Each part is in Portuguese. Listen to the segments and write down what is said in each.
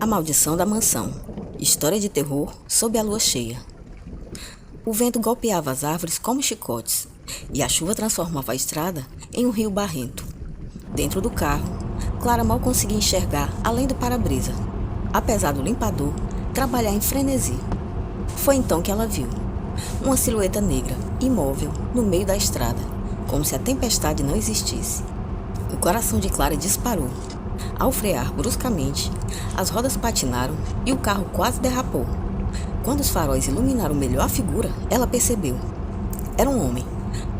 A Maldição da Mansão. História de terror sob a lua cheia. O vento golpeava as árvores como chicotes, e a chuva transformava a estrada em um rio barrento. Dentro do carro, Clara mal conseguia enxergar além do para-brisa, apesar do limpador trabalhar em frenesi. Foi então que ela viu uma silhueta negra, imóvel, no meio da estrada, como se a tempestade não existisse. O coração de Clara disparou. Ao frear bruscamente, as rodas patinaram e o carro quase derrapou. Quando os faróis iluminaram melhor a figura, ela percebeu. Era um homem,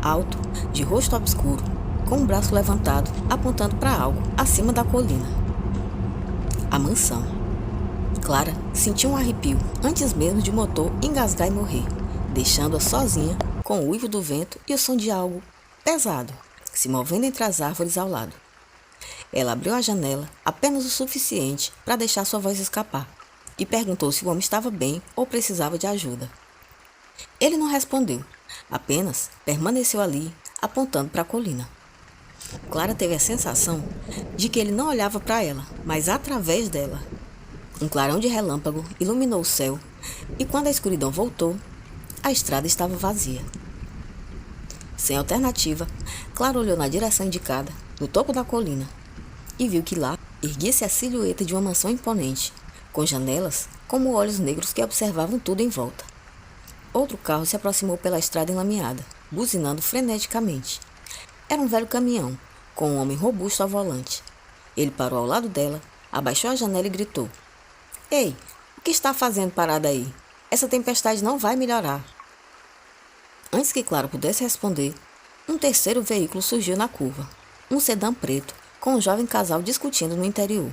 alto, de rosto obscuro, com um braço levantado, apontando para algo acima da colina. A mansão. Clara sentiu um arrepio antes mesmo de o motor engasgar e morrer, deixando-a sozinha com o uivo do vento e o som de algo pesado se movendo entre as árvores ao lado. Ela abriu a janela apenas o suficiente para deixar sua voz escapar e perguntou se o homem estava bem ou precisava de ajuda. Ele não respondeu, apenas permaneceu ali, apontando para a colina. Clara teve a sensação de que ele não olhava para ela, mas através dela. Um clarão de relâmpago iluminou o céu e quando a escuridão voltou, a estrada estava vazia. Sem alternativa, Clara olhou na direção indicada, no topo da colina, e viu que lá erguia-se a silhueta de uma mansão imponente, com janelas como olhos negros que observavam tudo em volta. Outro carro se aproximou pela estrada enlameada, buzinando freneticamente. Era um velho caminhão, com um homem robusto ao volante. Ele parou ao lado dela, abaixou a janela e gritou: "Ei, o que está fazendo parada aí? Essa tempestade não vai melhorar." Antes que Clara pudesse responder, um terceiro veículo surgiu na curva. Um sedã preto, com um jovem casal discutindo no interior.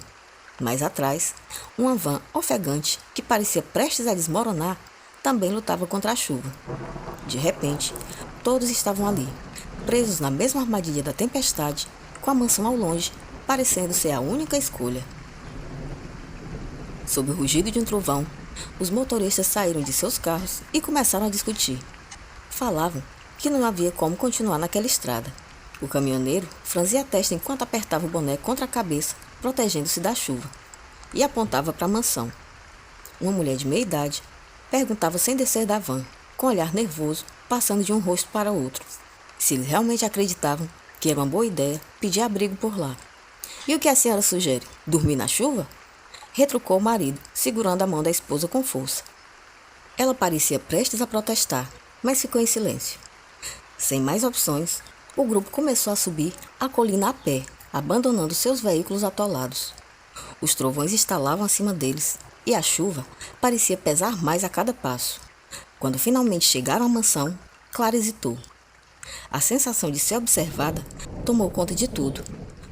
Mais atrás, uma van ofegante, que parecia prestes a desmoronar, também lutava contra a chuva. De repente, todos estavam ali, presos na mesma armadilha da tempestade, com a mansão ao longe, parecendo ser a única escolha. Sob o rugido de um trovão, os motoristas saíram de seus carros e começaram a discutir. Falavam que não havia como continuar naquela estrada. O caminhoneiro franzia a testa enquanto apertava o boné contra a cabeça, protegendo-se da chuva, e apontava para a mansão. Uma mulher de meia idade perguntava sem descer da van, com um olhar nervoso, passando de um rosto para outro, se eles realmente acreditavam que era uma boa ideia pedir abrigo por lá. "E o que a senhora sugere? Dormir na chuva?" retrucou o marido, segurando a mão da esposa com força. Ela parecia prestes a protestar, mas ficou em silêncio. Sem mais opções, o grupo começou a subir a colina a pé, abandonando seus veículos atolados. Os trovões estalavam acima deles e a chuva parecia pesar mais a cada passo. Quando finalmente chegaram à mansão, Clara hesitou. A sensação de ser observada tomou conta de tudo,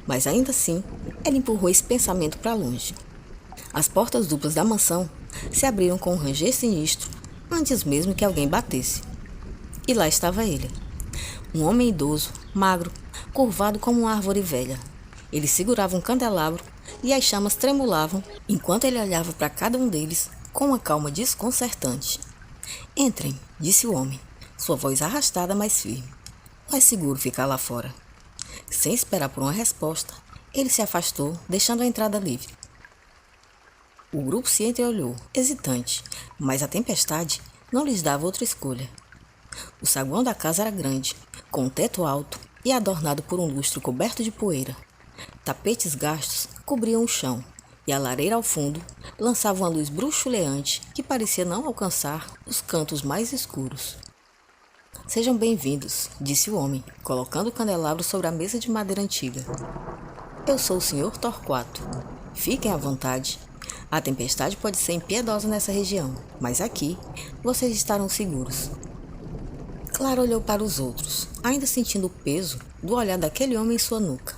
mas ainda assim, ela empurrou esse pensamento para longe. As portas duplas da mansão se abriram com um ranger sinistro antes mesmo que alguém batesse. E lá estava ele. Um homem idoso, magro, curvado como uma árvore velha. Ele segurava um candelabro e as chamas tremulavam enquanto ele olhava para cada um deles com uma calma desconcertante. "Entrem", disse o homem, sua voz arrastada, mas firme. "Não é seguro ficar lá fora." Sem esperar por uma resposta, ele se afastou, deixando a entrada livre. O grupo se entreolhou, hesitante, mas a tempestade não lhes dava outra escolha. O saguão da casa era grande, com um teto alto e adornado por um lustre coberto de poeira. Tapetes gastos cobriam o chão, e a lareira ao fundo lançava uma luz bruxuleante que parecia não alcançar os cantos mais escuros. "Sejam bem-vindos", disse o homem, colocando o candelabro sobre a mesa de madeira antiga. "Eu sou o Sr. Torquato. Fiquem à vontade. A tempestade pode ser impiedosa nessa região, mas aqui vocês estarão seguros." Clara olhou para os outros, ainda sentindo o peso do olhar daquele homem em sua nuca.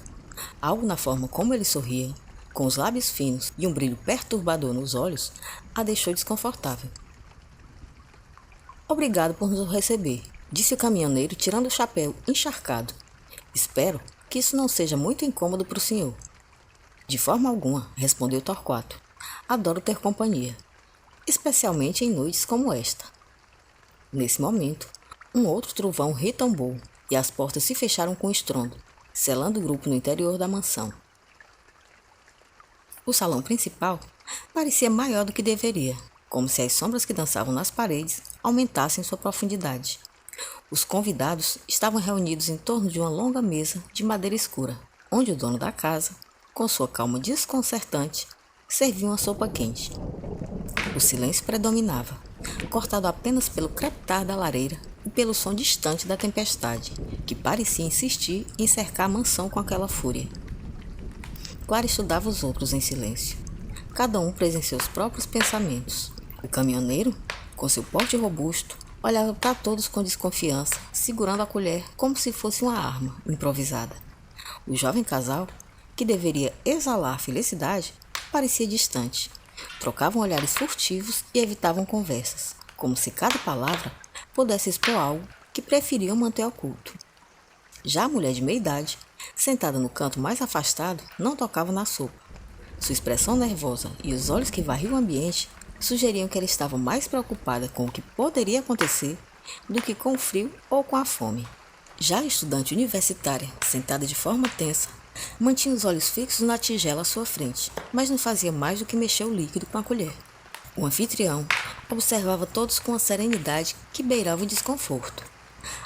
Algo na forma como ele sorria, com os lábios finos e um brilho perturbador nos olhos, a deixou desconfortável. "Obrigado por nos receber", disse o caminhoneiro, tirando o chapéu encharcado. "Espero que isso não seja muito incômodo para o senhor." "De forma alguma", respondeu Torquato. "Adoro ter companhia, especialmente em noites como esta." Nesse momento, um outro trovão retombou e as portas se fecharam com estrondo, selando o grupo no interior da mansão. O salão principal parecia maior do que deveria, como se as sombras que dançavam nas paredes aumentassem sua profundidade. Os convidados estavam reunidos em torno de uma longa mesa de madeira escura, onde o dono da casa, com sua calma desconcertante, servia uma sopa quente. O silêncio predominava, cortado apenas pelo crepitar da lareira e pelo som distante da tempestade, que parecia insistir em cercar a mansão com aquela fúria. Clara estudava os outros em silêncio, cada um preso em seus próprios pensamentos. O caminhoneiro, com seu porte robusto, olhava para todos com desconfiança, segurando a colher como se fosse uma arma improvisada. O jovem casal, que deveria exalar felicidade, parecia distante. Trocavam olhares furtivos e evitavam conversas, como se cada palavra pudesse expor algo que preferiam manter oculto. Já a mulher de meia-idade, sentada no canto mais afastado, não tocava na sopa. Sua expressão nervosa e os olhos que varriam o ambiente sugeriam que ela estava mais preocupada com o que poderia acontecer do que com o frio ou com a fome. Já a estudante universitária, sentada de forma tensa, mantinha os olhos fixos na tigela à sua frente, mas não fazia mais do que mexer o líquido com a colher. O anfitrião observava todos com uma serenidade que beirava o desconforto.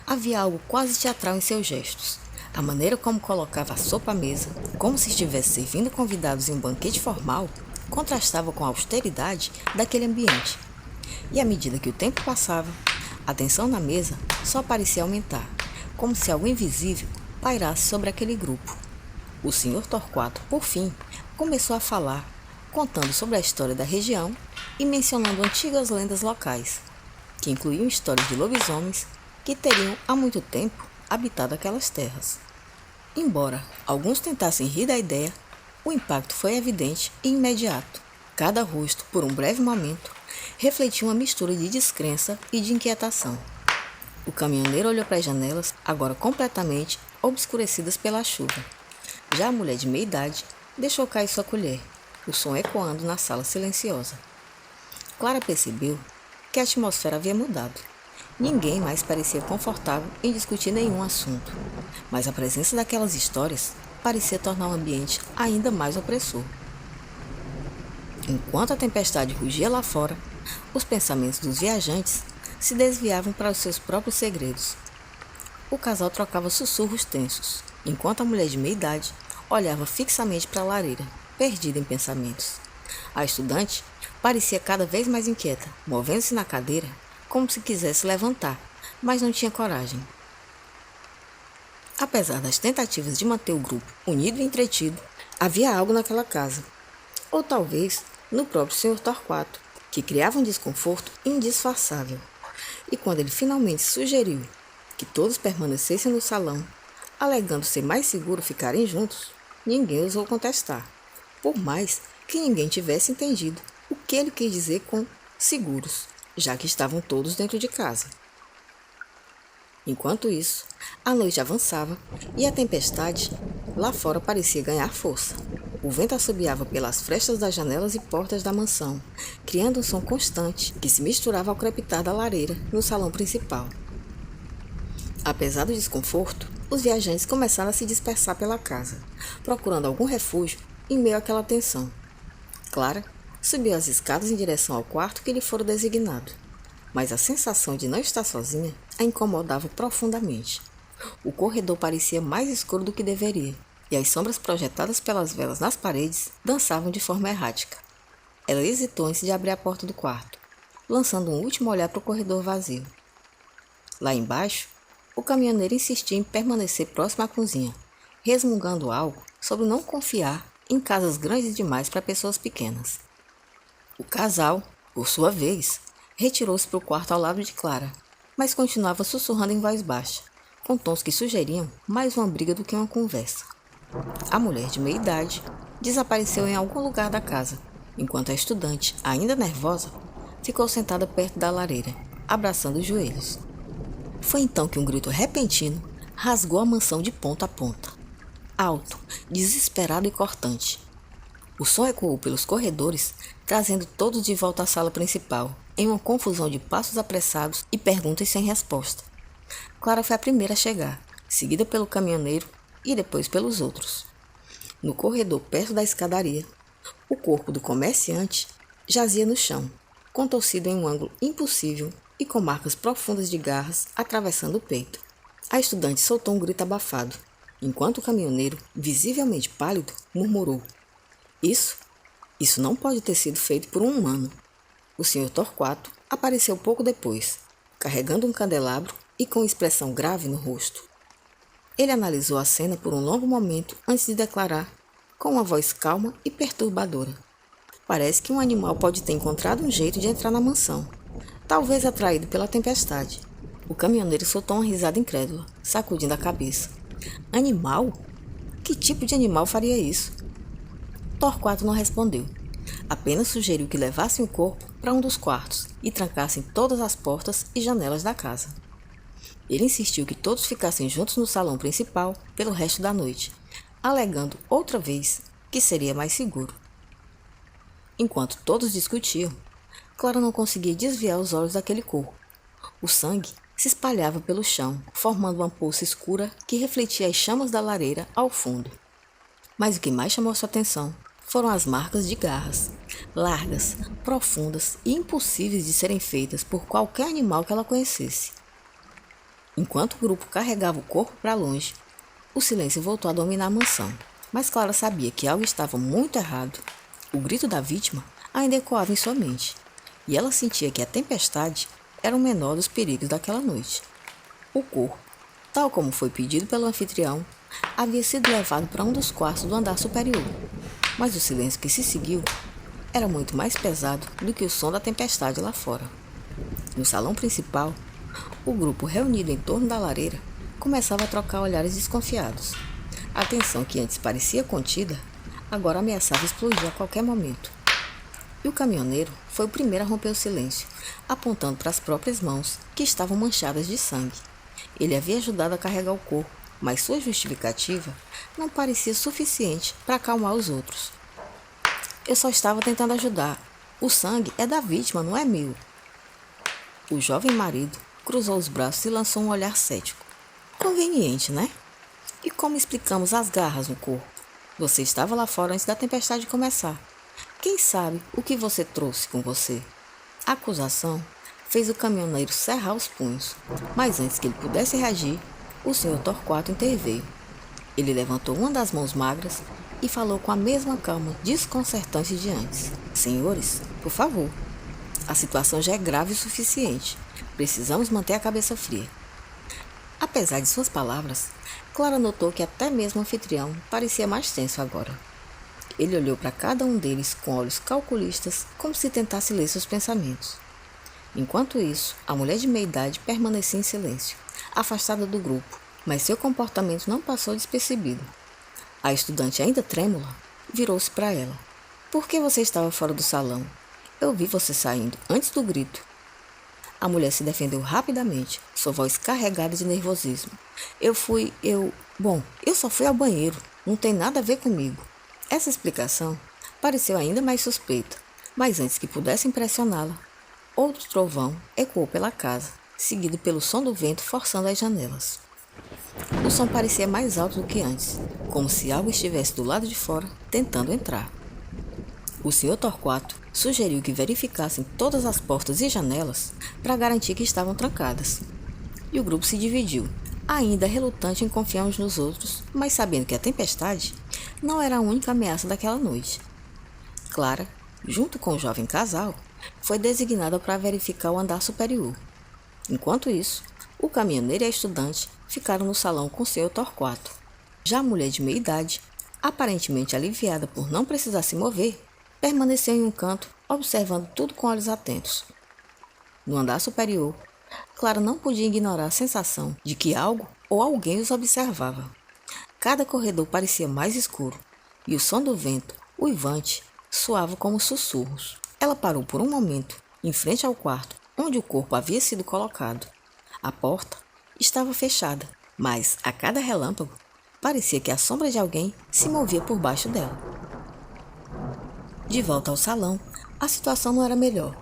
Havia algo quase teatral em seus gestos. A maneira como colocava a sopa à mesa, como se estivesse servindo convidados em um banquete formal, contrastava com a austeridade daquele ambiente. E à medida que o tempo passava, a tensão na mesa só parecia aumentar, como se algo invisível pairasse sobre aquele grupo. O Sr. Torquato, por fim, começou a falar, contando sobre a história da região e mencionando antigas lendas locais, que incluíam histórias de lobisomens que teriam há muito tempo habitado aquelas terras. Embora alguns tentassem rir da ideia, o impacto foi evidente e imediato. Cada rosto, por um breve momento, refletia uma mistura de descrença e de inquietação. O caminhoneiro olhou para as janelas, agora completamente obscurecidas pela chuva. Já a mulher de meia-idade deixou cair sua colher, o som ecoando na sala silenciosa. Clara percebeu que a atmosfera havia mudado. Ninguém mais parecia confortável em discutir nenhum assunto, mas a presença daquelas histórias parecia tornar o ambiente ainda mais opressor. Enquanto a tempestade rugia lá fora, os pensamentos dos viajantes se desviavam para os seus próprios segredos. O casal trocava sussurros tensos, enquanto a mulher de meia-idade olhava fixamente para a lareira, perdida em pensamentos. A estudante parecia cada vez mais inquieta, movendo-se na cadeira como se quisesse levantar, mas não tinha coragem. Apesar das tentativas de manter o grupo unido e entretido, havia algo naquela casa, ou talvez no próprio Sr. Torquato, que criava um desconforto indisfarçável. E quando ele finalmente sugeriu que todos permanecessem no salão, alegando ser mais seguro ficarem juntos, ninguém ousou contestar, por mais que ninguém tivesse entendido o que ele quis dizer com seguros, já que estavam todos dentro de casa. Enquanto isso, a noite avançava e a tempestade lá fora parecia ganhar força. O vento assobiava pelas frestas das janelas e portas da mansão, criando um som constante que se misturava ao crepitar da lareira no salão principal. Apesar do desconforto, os viajantes começaram a se dispersar pela casa, procurando algum refúgio em meio àquela tensão. Clara subiu as escadas em direção ao quarto que lhe fora designado, mas a sensação de não estar sozinha a incomodava profundamente. O corredor parecia mais escuro do que deveria, e as sombras projetadas pelas velas nas paredes dançavam de forma errática. Ela hesitou antes de abrir a porta do quarto, lançando um último olhar para o corredor vazio. Lá embaixo, o caminhoneiro insistia em permanecer próximo à cozinha, resmungando algo sobre não confiar em casas grandes demais para pessoas pequenas. O casal, por sua vez, retirou-se para o quarto ao lado de Clara, mas continuava sussurrando em voz baixa, com tons que sugeriam mais uma briga do que uma conversa. A mulher de meia-idade desapareceu em algum lugar da casa, enquanto a estudante, ainda nervosa, ficou sentada perto da lareira, abraçando os joelhos. Foi então que um grito repentino rasgou a mansão de ponta a ponta. Alto, desesperado e cortante. O som ecoou pelos corredores, trazendo todos de volta à sala principal, em uma confusão de passos apressados e perguntas sem resposta. Clara foi a primeira a chegar, seguida pelo caminhoneiro e depois pelos outros. No corredor perto da escadaria, O corpo do comerciante jazia no chão, contorcido em um ângulo impossível e com marcas profundas de garras atravessando o peito. A estudante soltou um grito abafado, enquanto o caminhoneiro, visivelmente pálido, murmurou: Isso não pode ter sido feito por um humano. O Sr. Torquato apareceu pouco depois, carregando um candelabro e com expressão grave no rosto. Ele analisou a cena por um longo momento antes de declarar, com uma voz calma e perturbadora: Parece que um animal pode ter encontrado um jeito de entrar na mansão, talvez atraído pela tempestade. O caminhoneiro soltou uma risada incrédula, sacudindo a cabeça. Animal? Que tipo de animal faria isso? Torquato não respondeu. Apenas sugeriu que levassem o corpo para um dos quartos e trancassem todas as portas e janelas da casa. Ele insistiu que todos ficassem juntos no salão principal pelo resto da noite, alegando outra vez que seria mais seguro. Enquanto todos discutiam, Clara não conseguia desviar os olhos daquele corpo. O sangue se espalhava pelo chão, formando uma poça escura que refletia as chamas da lareira ao fundo. Mas o que mais chamou sua atenção foram as marcas de garras, largas, profundas e impossíveis de serem feitas por qualquer animal que ela conhecesse. Enquanto o grupo carregava o corpo para longe, o silêncio voltou a dominar a mansão, mas Clara sabia que algo estava muito errado. O grito da vítima ainda ecoava em sua mente, e ela sentia que a tempestade era o menor dos perigos daquela noite. O corpo, tal como foi pedido pelo anfitrião, havia sido levado para um dos quartos do andar superior, mas o silêncio que se seguiu era muito mais pesado do que o som da tempestade lá fora. No salão principal, o grupo reunido em torno da lareira começava a trocar olhares desconfiados. A tensão que antes parecia contida, agora ameaçava explodir a qualquer momento. E o caminhoneiro foi o primeiro a romper o silêncio, apontando para as próprias mãos, que estavam manchadas de sangue. Ele havia ajudado a carregar o corpo, mas sua justificativa não parecia suficiente para acalmar os outros. Eu só estava tentando ajudar. O sangue é da vítima, não é meu. O jovem marido cruzou os braços e lançou um olhar cético. Conveniente, né? E como explicamos as garras no corpo? Você estava lá fora antes da tempestade começar. Quem sabe o que você trouxe com você? A acusação fez o caminhoneiro cerrar os punhos, mas antes que ele pudesse reagir, o Sr. Torquato interveio. Ele levantou uma das mãos magras e falou com a mesma calma desconcertante de antes. Senhores, por favor, a situação já é grave o suficiente. Precisamos manter a cabeça fria. Apesar de suas palavras, Clara notou que até mesmo o anfitrião parecia mais tenso agora. Ele olhou para cada um deles com olhos calculistas, como se tentasse ler seus pensamentos. Enquanto isso, a mulher de meia-idade permanecia em silêncio, afastada do grupo, mas seu comportamento não passou despercebido. A estudante, ainda trêmula, virou-se para ela. Por que você estava fora do salão? Eu vi você saindo antes do grito. A mulher se defendeu rapidamente, sua voz carregada de nervosismo. Eu só fui ao banheiro, não tem nada a ver comigo. Essa explicação pareceu ainda mais suspeita, mas antes que pudesse impressioná-la, outro trovão ecoou pela casa, seguido pelo som do vento forçando as janelas. O som parecia mais alto do que antes, como se algo estivesse do lado de fora, tentando entrar. O Sr. Torquato sugeriu que verificassem todas as portas e janelas para garantir que estavam trancadas. E o grupo se dividiu, ainda relutante em confiar uns nos outros, mas sabendo que a tempestade não era a única ameaça daquela noite. Clara, junto com o jovem casal, foi designada para verificar o andar superior. Enquanto isso, o caminhoneiro e a estudante ficaram no salão com o Sr. Torquato. Já a mulher de meia-idade, aparentemente aliviada por não precisar se mover, permaneceu em um canto, observando tudo com olhos atentos. No andar superior, Clara não podia ignorar a sensação de que algo ou alguém os observava. Cada corredor parecia mais escuro, e o som do vento, uivante, soava como sussurros. Ela parou por um momento, em frente ao quarto, onde o corpo havia sido colocado. A porta estava fechada, mas, a cada relâmpago, parecia que a sombra de alguém se movia por baixo dela. De volta ao salão, a situação não era melhor.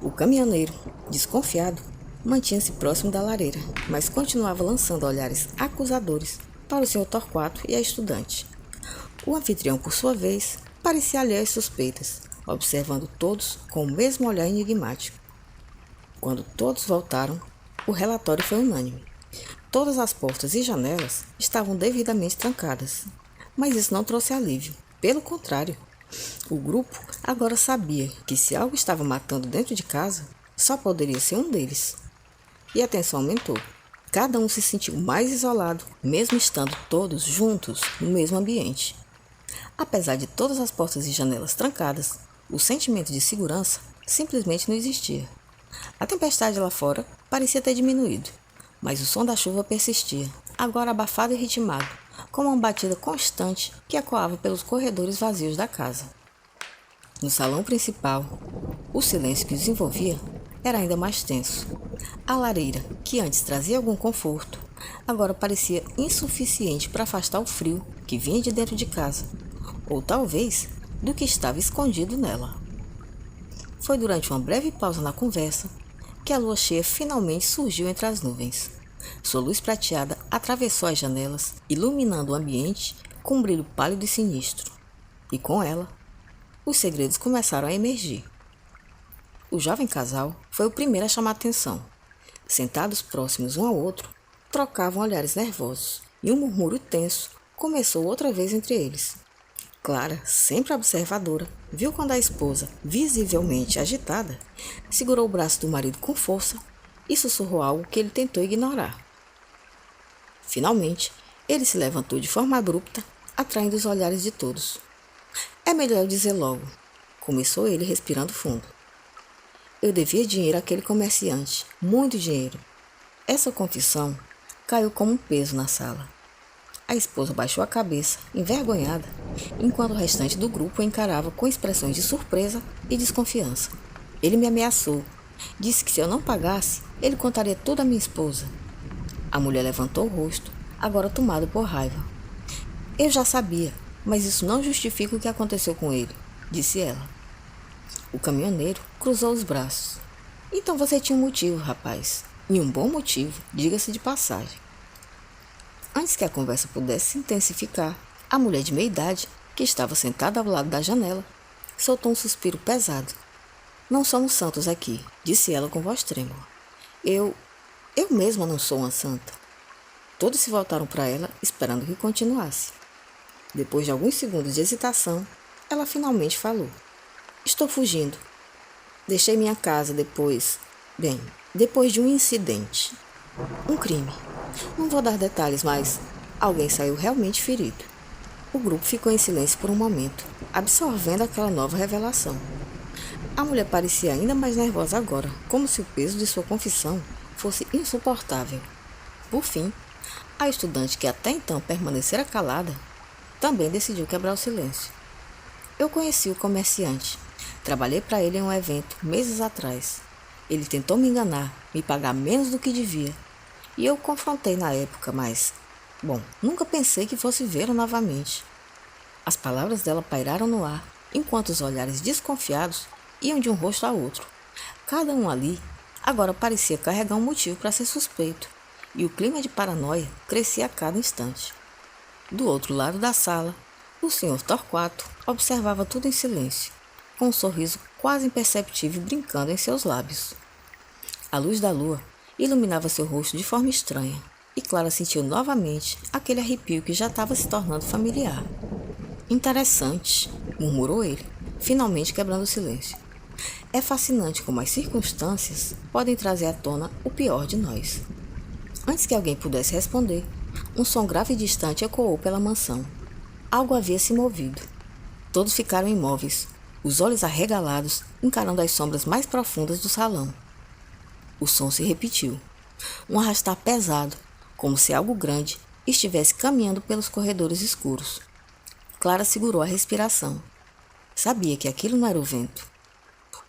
O caminhoneiro, desconfiado, mantinha-se próximo da lareira, mas continuava lançando olhares acusadores para o Sr. Torquato e a estudante. O anfitrião, por sua vez, parecia alheia às suspeitas, observando todos com o mesmo olhar enigmático. Quando todos voltaram, o relatório foi unânime. Todas as portas e janelas estavam devidamente trancadas, mas isso não trouxe alívio. Pelo contrário, o grupo agora sabia que se algo estava matando dentro de casa, só poderia ser um deles. E a tensão aumentou. Cada um se sentiu mais isolado, mesmo estando todos juntos no mesmo ambiente. Apesar de todas as portas e janelas trancadas, o sentimento de segurança simplesmente não existia. A tempestade lá fora parecia ter diminuído, mas o som da chuva persistia, agora abafado e ritmado, como uma batida constante que ecoava pelos corredores vazios da casa. No salão principal, o silêncio que os envolvia era ainda mais tenso. A lareira, que antes trazia algum conforto, agora parecia insuficiente para afastar o frio que vinha de dentro de casa, ou talvez do que estava escondido nela. Foi durante uma breve pausa na conversa que a lua cheia finalmente surgiu entre as nuvens. Sua luz prateada atravessou as janelas, iluminando o ambiente com um brilho pálido e sinistro. E com ela, os segredos começaram a emergir. O jovem casal foi o primeiro a chamar atenção. Sentados próximos um ao outro, trocavam olhares nervosos, e um murmúrio tenso começou outra vez entre eles. Clara, sempre observadora, viu quando a esposa, visivelmente agitada, segurou o braço do marido com força e sussurrou algo que ele tentou ignorar. Finalmente, ele se levantou de forma abrupta, atraindo os olhares de todos. É melhor eu dizer logo, começou ele respirando fundo. Eu devia dinheiro àquele comerciante, muito dinheiro. Essa confissão caiu como um peso na sala. A esposa baixou a cabeça, envergonhada, enquanto o restante do grupo o encarava com expressões de surpresa e desconfiança. Ele me ameaçou. Disse que se eu não pagasse, ele contaria tudo à minha esposa. A mulher levantou o rosto, agora tomado por raiva. Eu já sabia, mas isso não justifica o que aconteceu com ele, disse ela. O caminhoneiro cruzou os braços. Então você tinha um motivo, rapaz. E um bom motivo, diga-se de passagem. Antes que a conversa pudesse se intensificar, a mulher de meia-idade, que estava sentada ao lado da janela, soltou um suspiro pesado. Não somos santos aqui, disse ela com voz trêmula. Eu mesma não sou uma santa. Todos se voltaram para ela, esperando que continuasse. Depois de alguns segundos de hesitação, ela finalmente falou. Estou fugindo. Deixei minha casa depois de um incidente. Um crime. Não vou dar detalhes, mas alguém saiu realmente ferido. O grupo ficou em silêncio por um momento, absorvendo aquela nova revelação. A mulher parecia ainda mais nervosa agora, como se o peso de sua confissão fosse insuportável. Por fim, a estudante, que até então permanecera calada, também decidiu quebrar o silêncio. Eu conheci o comerciante. Trabalhei para ele em um evento meses atrás. Ele tentou me enganar, me pagar menos do que devia. E eu o confrontei na época, mas, nunca pensei que fosse vê-lo novamente. As palavras dela pairaram no ar, enquanto os olhares desconfiados iam de um rosto a outro. Cada um ali agora parecia carregar um motivo para ser suspeito, e o clima de paranoia crescia a cada instante. Do outro lado da sala, o Sr. Torquato observava tudo em silêncio, com um sorriso quase imperceptível brincando em seus lábios. A luz da lua iluminava seu rosto de forma estranha, e Clara sentiu novamente aquele arrepio que já estava se tornando familiar. Interessante, murmurou ele, finalmente quebrando o silêncio. É fascinante como as circunstâncias podem trazer à tona o pior de nós. Antes que alguém pudesse responder, um som grave e distante ecoou pela mansão. Algo havia se movido. Todos ficaram imóveis, os olhos arregalados, encarando as sombras mais profundas do salão. O som se repetiu. Um arrastar pesado, como se algo grande estivesse caminhando pelos corredores escuros. Clara segurou a respiração. Sabia que aquilo não era o vento.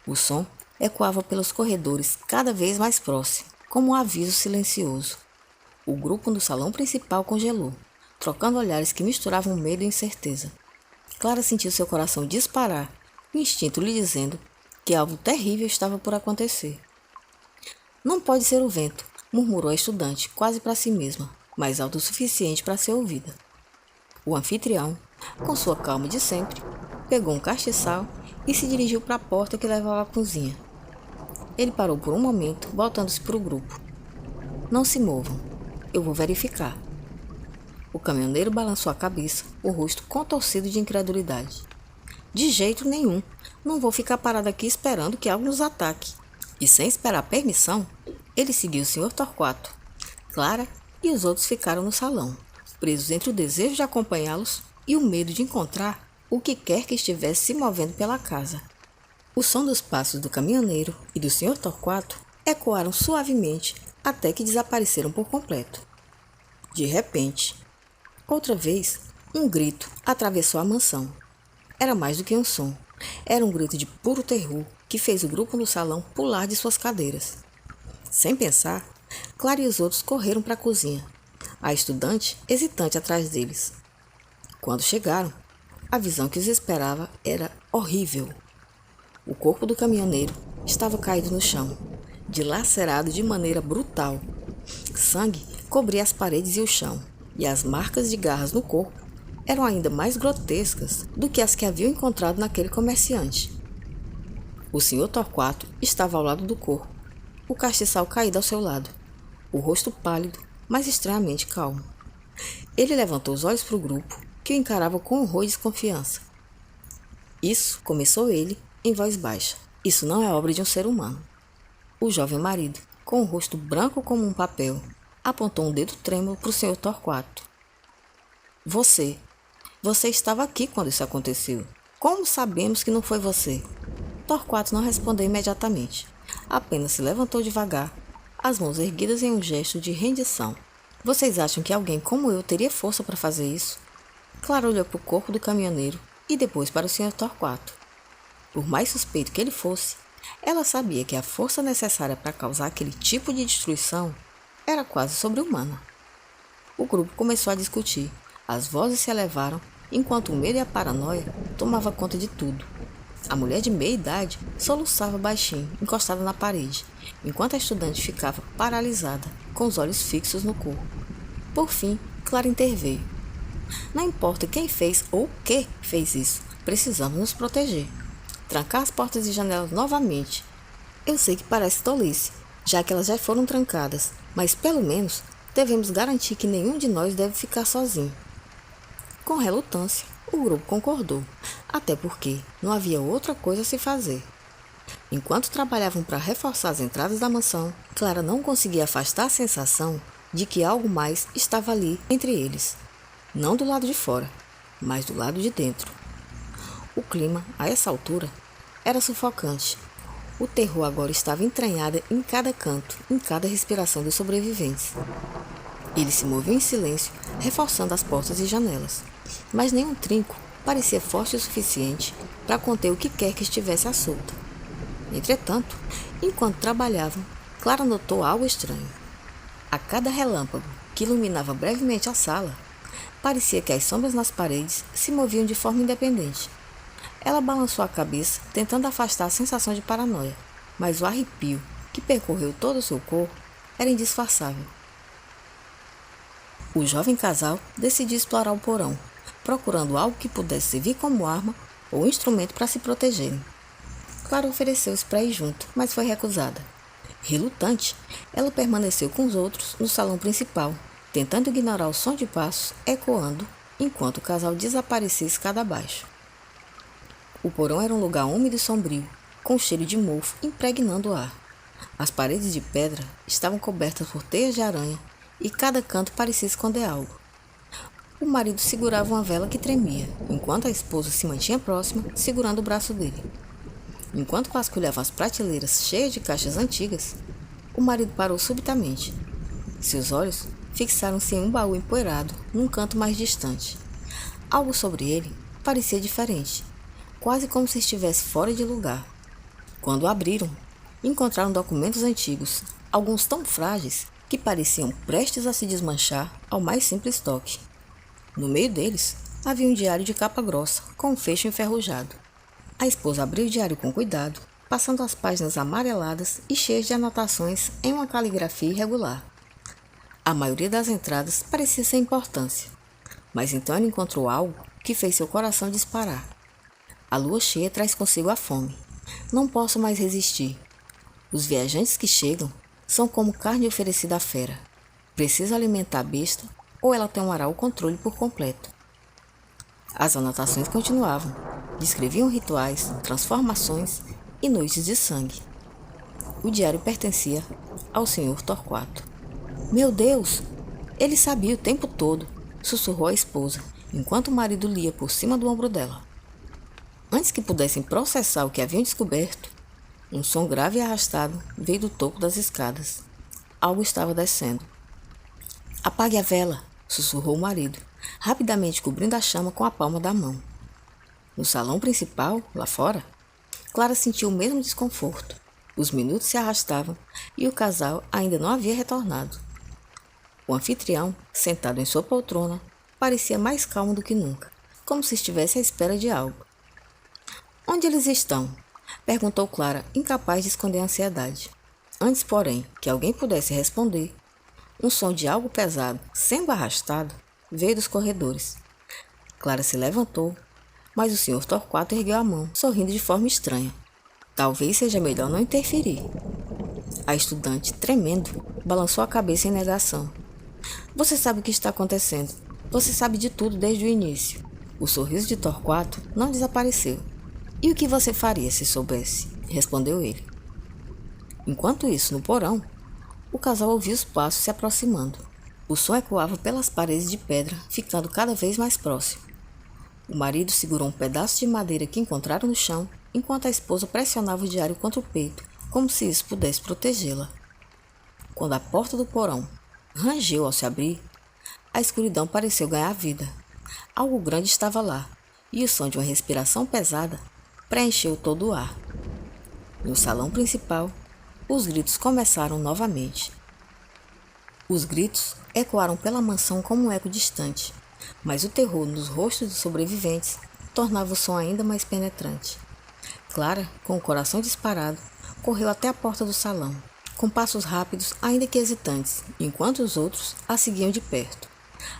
O som ecoava pelos corredores cada vez mais próximo, como um aviso silencioso. O grupo no salão principal congelou, trocando olhares que misturavam medo e incerteza. Clara sentiu seu coração disparar, o instinto lhe dizendo que algo terrível estava por acontecer. Não pode ser o vento, murmurou a estudante, quase para si mesma, mas alto o suficiente para ser ouvida. O anfitrião, com sua calma de sempre, pegou um castiçal e se dirigiu para a porta que levava à cozinha. Ele parou por um momento, voltando-se para o grupo. Não se movam, eu vou verificar. O caminhoneiro balançou a cabeça, o rosto contorcido de incredulidade. De jeito nenhum, não vou ficar parado aqui esperando que algo nos ataque. E sem esperar permissão, ele seguiu o Sr. Torquato. Clara e os outros ficaram no salão, presos entre o desejo de acompanhá-los e o medo de encontrar o que quer que estivesse se movendo pela casa. O som dos passos do caminhoneiro e do Sr. Torquato ecoaram suavemente até que desapareceram por completo. De repente, outra vez, um grito atravessou a mansão. Era mais do que um som. Era um grito de puro terror que fez o grupo no salão pular de suas cadeiras. Sem pensar, Clara e os outros correram para a cozinha, a estudante hesitante atrás deles. Quando chegaram, a visão que os esperava era horrível. O corpo do caminhoneiro estava caído no chão, dilacerado de maneira brutal. Sangue cobria as paredes e o chão, e as marcas de garras no corpo eram ainda mais grotescas do que as que haviam encontrado naquele comerciante. O Sr. Torquato estava ao lado do corpo, o castiçal caído ao seu lado, o rosto pálido, mas estranhamente calmo. Ele levantou os olhos para o grupo, que o encarava com horror e desconfiança. Isso, começou ele, em voz baixa. Isso não é obra de um ser humano. O jovem marido, com o rosto branco como um papel, apontou um dedo trêmulo para o Sr. Torquato. Você estava aqui quando isso aconteceu. Como sabemos que não foi você? Torquato não respondeu imediatamente. Apenas se levantou devagar, as mãos erguidas em um gesto de rendição. Vocês acham que alguém como eu teria força para fazer isso? Clara olhou para o corpo do caminhoneiro e depois para o Sr. Torquato. Por mais suspeito que ele fosse, ela sabia que a força necessária para causar aquele tipo de destruição era quase sobre-humana. O grupo começou a discutir. As vozes se elevaram, enquanto o medo e a paranoia tomavam conta de tudo. A mulher de meia idade soluçava baixinho, encostada na parede, enquanto a estudante ficava paralisada, com os olhos fixos no corpo. Por fim, Clara interveio. Não importa quem fez ou o que fez isso, precisamos nos proteger. Trancar as portas e janelas novamente. Eu sei que parece tolice, já que elas já foram trancadas, mas pelo menos devemos garantir que nenhum de nós deve ficar sozinho. Com relutância, o grupo concordou, até porque não havia outra coisa a se fazer. Enquanto trabalhavam para reforçar as entradas da mansão, Clara não conseguia afastar a sensação de que algo mais estava ali entre eles. Não do lado de fora, mas do lado de dentro. O clima, a essa altura, era sufocante. O terror agora estava entranhado em cada canto, em cada respiração dos sobreviventes. Eles se moviam em silêncio, reforçando as portas e janelas, mas nenhum trinco parecia forte o suficiente para conter o que quer que estivesse à solta. Entretanto, enquanto trabalhavam, Clara notou algo estranho. A cada relâmpago que iluminava brevemente a sala, parecia que as sombras nas paredes se moviam de forma independente. Ela balançou a cabeça, tentando afastar a sensação de paranoia, mas o arrepio que percorreu todo o seu corpo era indisfarçável. O jovem casal decidiu explorar o porão, procurando algo que pudesse servir como arma ou instrumento para se protegerem. Clara ofereceu-se para ir junto, mas foi recusada. Relutante, ela permaneceu com os outros no salão principal, tentando ignorar o som de passos ecoando enquanto o casal desaparecia escada abaixo. O porão era um lugar úmido e sombrio, com cheiro de mofo impregnando o ar. As paredes de pedra estavam cobertas por teias de aranha e cada canto parecia esconder algo. O marido segurava uma vela que tremia, enquanto a esposa se mantinha próxima, segurando o braço dele. Enquanto vasculhava as prateleiras cheias de caixas antigas, o marido parou subitamente. Seus olhos fixaram-se em um baú empoeirado num canto mais distante. Algo sobre ele parecia diferente, quase como se estivesse fora de lugar. Quando o abriram, encontraram documentos antigos, alguns tão frágeis que pareciam prestes a se desmanchar ao mais simples toque. No meio deles, havia um diário de capa grossa, com um fecho enferrujado. A esposa abriu o diário com cuidado, passando as páginas amareladas e cheias de anotações em uma caligrafia irregular. A maioria das entradas parecia sem importância, mas então ela encontrou algo que fez seu coração disparar. A lua cheia traz consigo a fome. Não posso mais resistir. Os viajantes que chegam são como carne oferecida à fera. Preciso alimentar a besta ou ela tomará o controle por completo. As anotações continuavam. Descreviam rituais, transformações e noites de sangue. O diário pertencia ao Sr. Torquato. Meu Deus! Ele sabia o tempo todo, sussurrou a esposa, enquanto o marido lia por cima do ombro dela. Antes que pudessem processar o que haviam descoberto, um som grave e arrastado veio do topo das escadas. Algo estava descendo. Apague a vela, sussurrou o marido, rapidamente cobrindo a chama com a palma da mão. No salão principal, lá fora, Clara sentiu o mesmo desconforto. Os minutos se arrastavam e o casal ainda não havia retornado. O anfitrião, sentado em sua poltrona, parecia mais calmo do que nunca, como se estivesse à espera de algo. Onde eles estão? Perguntou Clara, incapaz de esconder a ansiedade. Antes, porém, que alguém pudesse responder, um som de algo pesado, sendo arrastado, veio dos corredores. Clara se levantou, mas o Sr. Torquato ergueu a mão, sorrindo de forma estranha. Talvez seja melhor não interferir. A estudante, tremendo, balançou a cabeça em negação. Você sabe o que está acontecendo. Você sabe de tudo desde o início. O sorriso de Torquato não desapareceu. E o que você faria se soubesse? Respondeu ele. Enquanto isso, no porão, o casal ouvia os passos se aproximando. O som ecoava pelas paredes de pedra, ficando cada vez mais próximo. O marido segurou um pedaço de madeira que encontraram no chão, enquanto a esposa pressionava o diário contra o peito, como se isso pudesse protegê-la. Quando a porta do porão rangeu ao se abrir, a escuridão pareceu ganhar vida. Algo grande estava lá, e o som de uma respiração pesada preencheu todo o ar. No salão principal, os gritos começaram novamente. Os gritos ecoaram pela mansão como um eco distante, mas o terror nos rostos dos sobreviventes tornava o som ainda mais penetrante. Clara, com o coração disparado, correu até a porta do salão, com passos rápidos, ainda que hesitantes, enquanto os outros a seguiam de perto.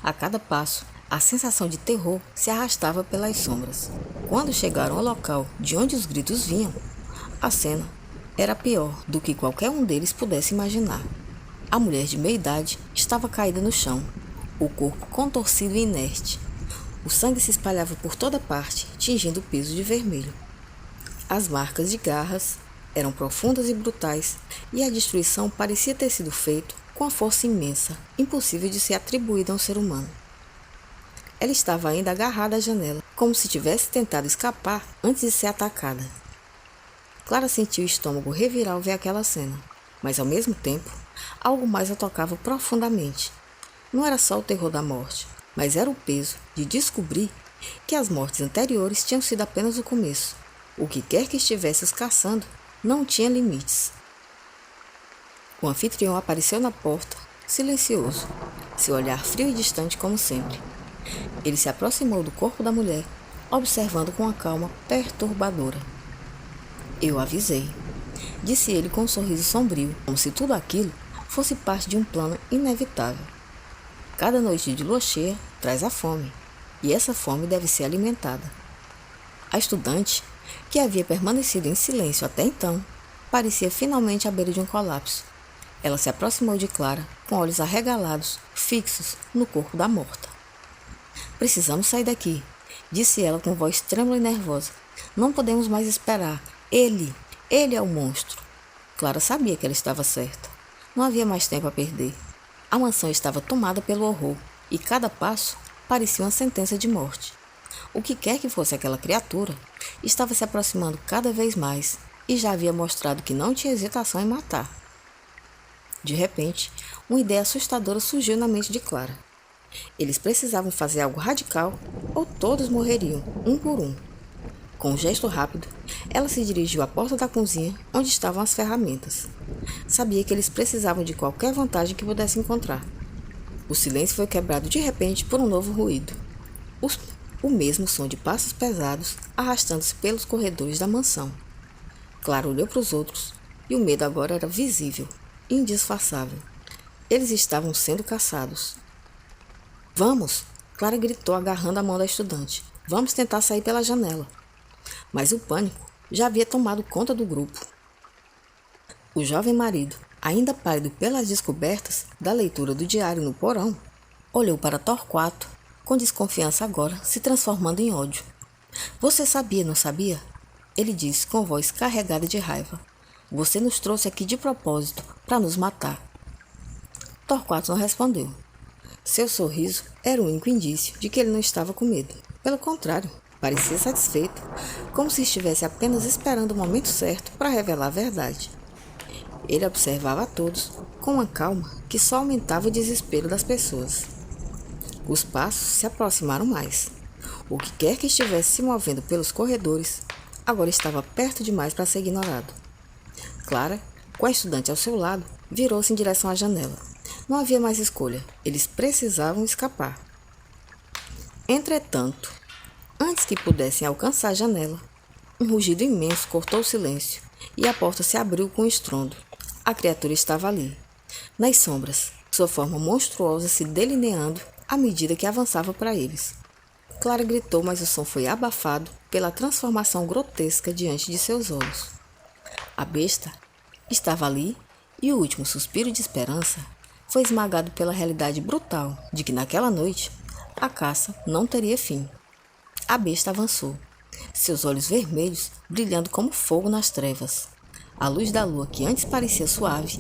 A cada passo, a sensação de terror se arrastava pelas sombras. Quando chegaram ao local de onde os gritos vinham, a cena era pior do que qualquer um deles pudesse imaginar. A mulher de meia idade estava caída no chão, o corpo contorcido e inerte. O sangue se espalhava por toda parte, tingindo o piso de vermelho. As marcas de garras eram profundas e brutais, e a destruição parecia ter sido feita com a força imensa, impossível de ser atribuída a um ser humano. Ela estava ainda agarrada à janela, como se tivesse tentado escapar antes de ser atacada. Clara sentiu o estômago revirar ao ver aquela cena, mas ao mesmo tempo, algo mais a tocava profundamente. Não era só o terror da morte, mas era o peso de descobrir que as mortes anteriores tinham sido apenas o começo. O que quer que estivesse os caçando não tinha limites. O anfitrião apareceu na porta, silencioso, seu olhar frio e distante como sempre. Ele se aproximou do corpo da mulher, observando com uma calma perturbadora. Eu avisei, disse ele com um sorriso sombrio, como se tudo aquilo fosse parte de um plano inevitável. Cada noite de lua cheia traz a fome, e essa fome deve ser alimentada. A estudante, que havia permanecido em silêncio até então, parecia finalmente à beira de um colapso. Ela se aproximou de Clara, com olhos arregalados, fixos no corpo da morta. Precisamos sair daqui, disse ela com voz trêmula e nervosa. Não podemos mais esperar. Ele é o monstro. Clara sabia que ela estava certa. Não havia mais tempo a perder. A mansão estava tomada pelo horror, e cada passo parecia uma sentença de morte. O que quer que fosse aquela criatura, estava se aproximando cada vez mais, e já havia mostrado que não tinha hesitação em matar. De repente, uma ideia assustadora surgiu na mente de Clara. Eles precisavam fazer algo radical, ou todos morreriam, um por um. Com um gesto rápido, ela se dirigiu à porta da cozinha, onde estavam as ferramentas. Sabia que eles precisavam de qualquer vantagem que pudesse encontrar. O silêncio foi quebrado de repente por um novo ruído. O mesmo som de passos pesados arrastando-se pelos corredores da mansão. Clara olhou para os outros, e o medo agora era visível, indisfarçável. Eles estavam sendo caçados. Vamos! Clara gritou, agarrando a mão da estudante. Vamos tentar sair pela janela. mas o pânico já havia tomado conta do grupo. O jovem marido, ainda pálido pelas descobertas da leitura do diário no porão, olhou para Torquato, com desconfiança agora se transformando em ódio. Você sabia, não sabia? Ele disse com voz carregada de raiva. Você nos trouxe aqui de propósito para nos matar. Torquato não respondeu. Seu sorriso era o único indício de que ele não estava com medo. Pelo contrário, parecia satisfeito, como se estivesse apenas esperando o momento certo para revelar a verdade. Ele observava a todos com uma calma que só aumentava o desespero das pessoas. Os passos se aproximaram mais. O que quer que estivesse se movendo pelos corredores, agora estava perto demais para ser ignorado. Clara, com a estudante ao seu lado, virou-se em direção à janela. Não havia mais escolha. Eles precisavam escapar. Entretanto, antes que pudessem alcançar a janela, um rugido imenso cortou o silêncio e a porta se abriu com um estrondo. A criatura estava ali, nas sombras, sua forma monstruosa se delineando à medida que avançava para eles. Clara gritou, mas o som foi abafado pela transformação grotesca diante de seus olhos. A besta estava ali e o último suspiro de esperança foi esmagado pela realidade brutal de que naquela noite a caça não teria fim. A besta avançou, seus olhos vermelhos brilhando como fogo nas trevas. A luz da lua, que antes parecia suave,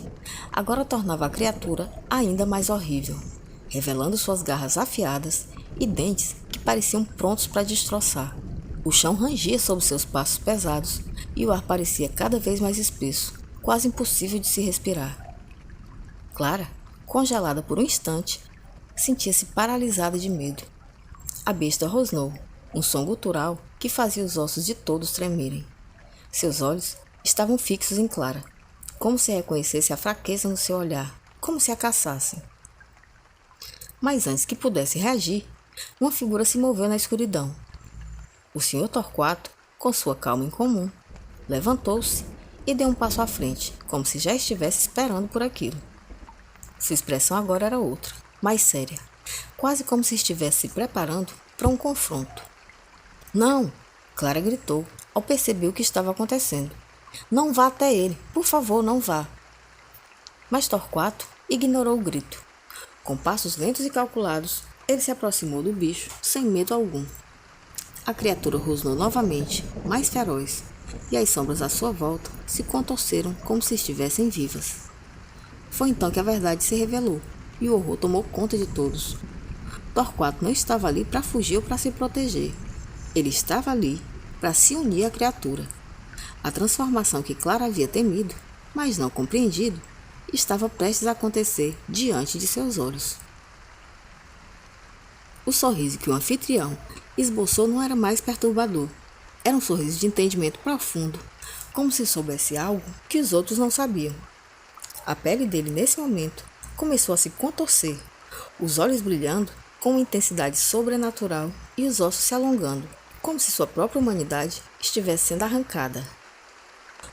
agora tornava a criatura ainda mais horrível, revelando suas garras afiadas e dentes que pareciam prontos para destroçar. O chão rangia sob seus passos pesados e o ar parecia cada vez mais espesso, quase impossível de se respirar. Clara, congelada por um instante, sentia-se paralisada de medo. A besta rosnou, um som gutural que fazia os ossos de todos tremerem. Seus olhos estavam fixos em Clara, como se reconhecesse a fraqueza no seu olhar, como se a caçassem. Mas antes que pudesse reagir, uma figura se moveu na escuridão. O Sr. Torquato, com sua calma incomum, levantou-se e deu um passo à frente, como se já estivesse esperando por aquilo. Sua expressão agora era outra, mais séria, quase como se estivesse se preparando para um confronto. Não! Clara gritou ao perceber o que estava acontecendo. Não vá até ele, por favor, não vá. Mas Torquato ignorou o grito. Com passos lentos e calculados, ele se aproximou do bicho, sem medo algum. A criatura rosnou novamente, mais feroz, e as sombras à sua volta se contorceram como se estivessem vivas. Foi então que a verdade se revelou, e o horror tomou conta de todos. Torquato não estava ali para fugir ou para se proteger. Ele estava ali para se unir à criatura. A transformação que Clara havia temido, mas não compreendido, estava prestes a acontecer diante de seus olhos. O sorriso que o anfitrião esboçou não era mais perturbador. Era um sorriso de entendimento profundo, como se soubesse algo que os outros não sabiam. A pele dele, nesse momento, começou a se contorcer, os olhos brilhando com uma intensidade sobrenatural e os ossos se alongando, como se sua própria humanidade estivesse sendo arrancada.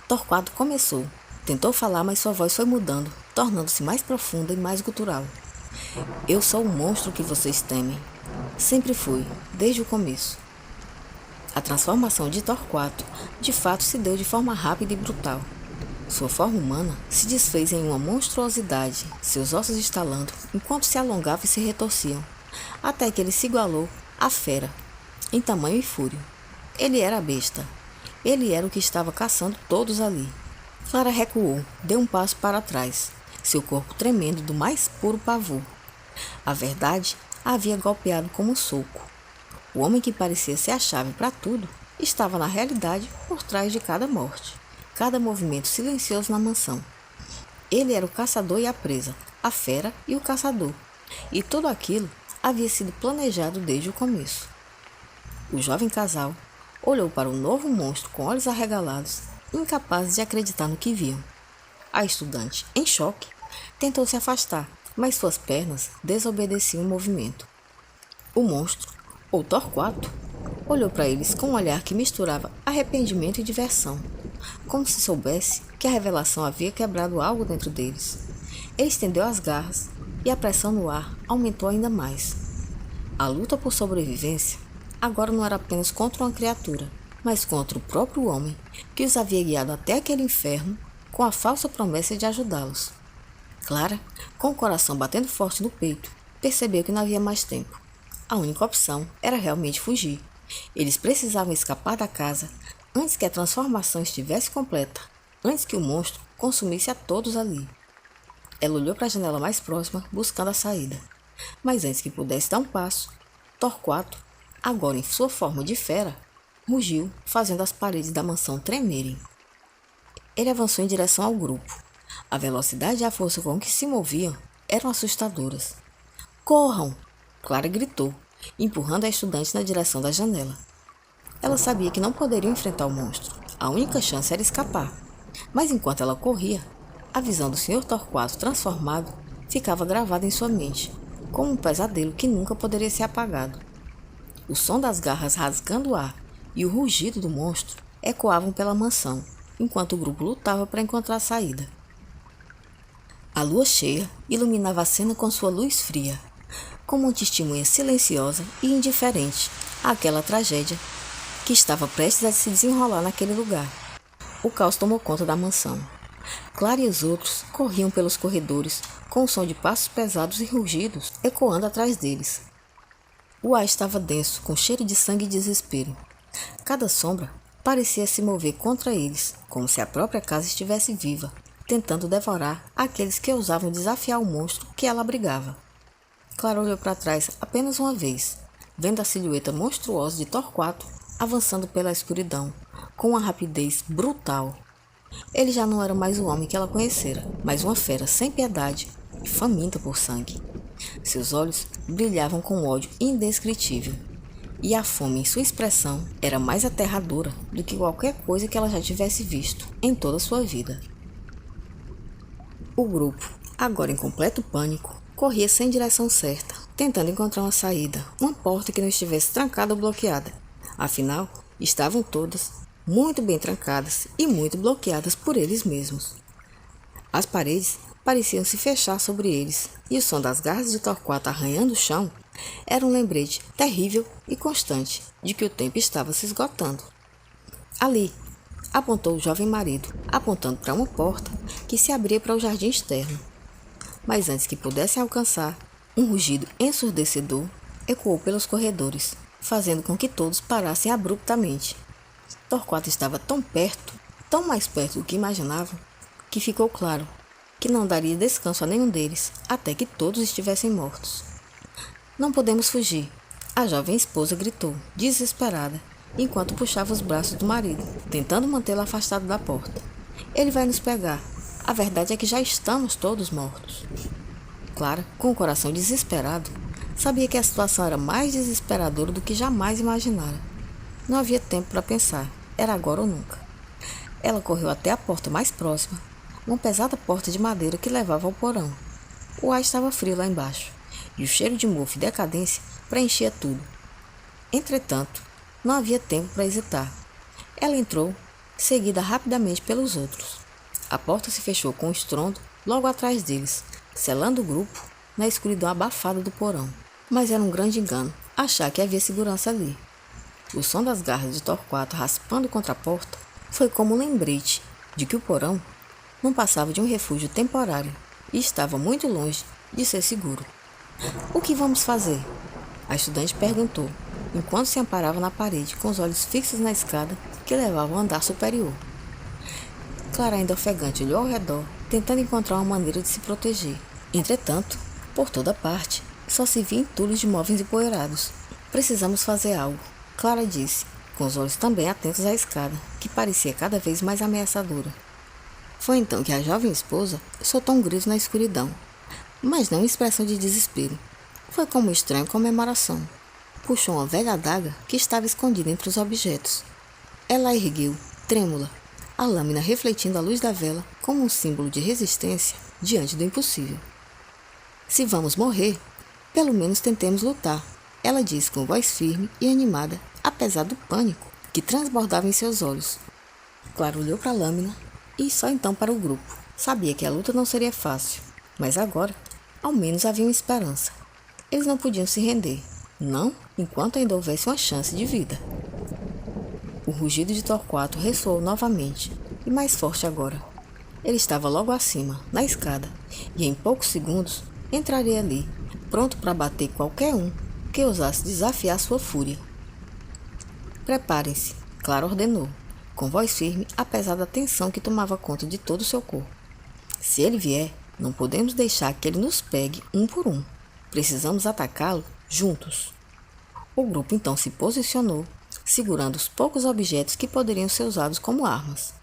Torquato começou. Tentou falar, mas sua voz foi mudando, tornando-se mais profunda e mais gutural. Eu sou o monstro que vocês temem. Sempre fui, desde o começo. A transformação de Torquato, de fato, se deu de forma rápida e brutal. Sua forma humana se desfez em uma monstruosidade, seus ossos estalando, enquanto se alongavam e se retorciam, até que ele se igualou à fera, em tamanho e fúria. Ele era a besta. Ele era o que estava caçando todos ali. Clara recuou, deu um passo para trás, seu corpo tremendo do mais puro pavor. A verdade a havia golpeado como um soco. O homem que parecia ser a chave para tudo estava na realidade por trás de cada morte, cada movimento silencioso na mansão. Ele era o caçador e a presa, a fera e o caçador, e tudo aquilo havia sido planejado desde o começo. O jovem casal olhou para o novo monstro com olhos arregalados, incapazes de acreditar no que viam. A estudante, em choque, tentou se afastar, mas suas pernas desobedeciam o movimento. O monstro, ou Torquato, olhou para eles com um olhar que misturava arrependimento e diversão, como se soubesse que a revelação havia quebrado algo dentro deles. Ele estendeu as garras e a pressão no ar aumentou ainda mais. A luta por sobrevivência agora não era apenas contra uma criatura, mas contra o próprio homem que os havia guiado até aquele inferno com a falsa promessa de ajudá-los. Clara, com o coração batendo forte no peito, percebeu que não havia mais tempo. A única opção era realmente fugir. Eles precisavam escapar da casa antes que a transformação estivesse completa, antes que o monstro consumisse a todos ali. Ela olhou para a janela mais próxima, buscando a saída. Mas antes que pudesse dar um passo, Torquato, agora em sua forma de fera, rugiu, fazendo as paredes da mansão tremerem. Ele avançou em direção ao grupo. A velocidade e a força com que se moviam eram assustadoras. "Corram!" Clara gritou, empurrando a estudante na direção da janela. Ela sabia que não poderia enfrentar o monstro. A única chance era escapar. Mas enquanto ela corria, a visão do Sr. Torquato transformado ficava gravada em sua mente, como um pesadelo que nunca poderia ser apagado. O som das garras rasgando o ar e o rugido do monstro ecoavam pela mansão, enquanto o grupo lutava para encontrar a saída. A lua cheia iluminava a cena com sua luz fria, como uma testemunha silenciosa e indiferente àquela tragédia que estava prestes a se desenrolar naquele lugar. O caos tomou conta da mansão. Clara e os outros corriam pelos corredores, com o som de passos pesados e rugidos ecoando atrás deles. O ar estava denso, com cheiro de sangue e desespero. Cada sombra parecia se mover contra eles, como se a própria casa estivesse viva, tentando devorar aqueles que ousavam desafiar o monstro que ela abrigava. Clara olhou para trás apenas uma vez, vendo a silhueta monstruosa de Torquato avançando pela escuridão, com uma rapidez brutal. Ele já não era mais o homem que ela conhecera, mas uma fera sem piedade e faminta por sangue. Seus olhos brilhavam com ódio indescritível, e a fome em sua expressão era mais aterradora do que qualquer coisa que ela já tivesse visto em toda a sua vida. O grupo, agora em completo pânico, corria sem direção certa, tentando encontrar uma saída, uma porta que não estivesse trancada ou bloqueada. Afinal, estavam todas muito bem trancadas e muito bloqueadas por eles mesmos. As paredes pareciam se fechar sobre eles, e o som das garras de Torquato arranhando o chão era um lembrete terrível e constante de que o tempo estava se esgotando. "Ali!" apontou o jovem marido, apontando para uma porta que se abria para o jardim externo. Mas antes que pudessem alcançar, um rugido ensurdecedor ecoou pelos corredores, fazendo com que todos parassem abruptamente. Torquato estava tão perto, tão mais perto do que imaginavam, que ficou claro que não daria descanso a nenhum deles até que todos estivessem mortos. "Não podemos fugir!" a jovem esposa gritou, desesperada, enquanto puxava os braços do marido, tentando mantê-lo afastado da porta. "Ele vai nos pegar. A verdade é que já estamos todos mortos." Clara, com o coração desesperado, sabia que a situação era mais desesperadora do que jamais imaginara. Não havia tempo para pensar, era agora ou nunca. Ela correu até a porta mais próxima, uma pesada porta de madeira que levava ao porão. O ar estava frio lá embaixo, e o cheiro de mofo e decadência preenchia tudo. Entretanto, não havia tempo para hesitar. Ela entrou, seguida rapidamente pelos outros. A porta se fechou com um estrondo logo atrás deles, selando o grupo na escuridão abafada do porão. Mas era um grande engano achar que havia segurança ali. O som das garras de Torquato raspando contra a porta foi como um lembrete de que o porão não passava de um refúgio temporário e estava muito longe de ser seguro. "O que vamos fazer?" a estudante perguntou, enquanto se amparava na parede com os olhos fixos na escada que levava ao andar superior. Clara, ainda ofegante, olhou ao redor, tentando encontrar uma maneira de se proteger. Entretanto, por toda parte, só se via entulhos de móveis empoeirados. "Precisamos fazer algo", Clara disse, com os olhos também atentos à escada, que parecia cada vez mais ameaçadora. Foi então que a jovem esposa soltou um grito na escuridão, mas não uma expressão de desespero. Foi como uma estranha comemoração. Puxou uma velha adaga que estava escondida entre os objetos. Ela a ergueu, trêmula, a lâmina refletindo a luz da vela como um símbolo de resistência diante do impossível. "Se vamos morrer, pelo menos tentemos lutar", ela disse com voz firme e animada, apesar do pânico que transbordava em seus olhos. Clara olhou para a lâmina e só então para o grupo. Sabia que a luta não seria fácil, mas agora, ao menos havia uma esperança. Eles não podiam se render, não enquanto ainda houvesse uma chance de vida. O rugido de Torquato ressoou novamente, e mais forte agora. Ele estava logo acima, na escada, e em poucos segundos entraria ali, pronto para bater qualquer um que ousasse desafiar sua fúria. Preparem-se, Clara ordenou, com voz firme, apesar da tensão que tomava conta de todo o seu corpo. Se ele vier, não podemos deixar que ele nos pegue um por um. Precisamos atacá-lo juntos. O grupo então se posicionou, segurando os poucos objetos que poderiam ser usados como armas.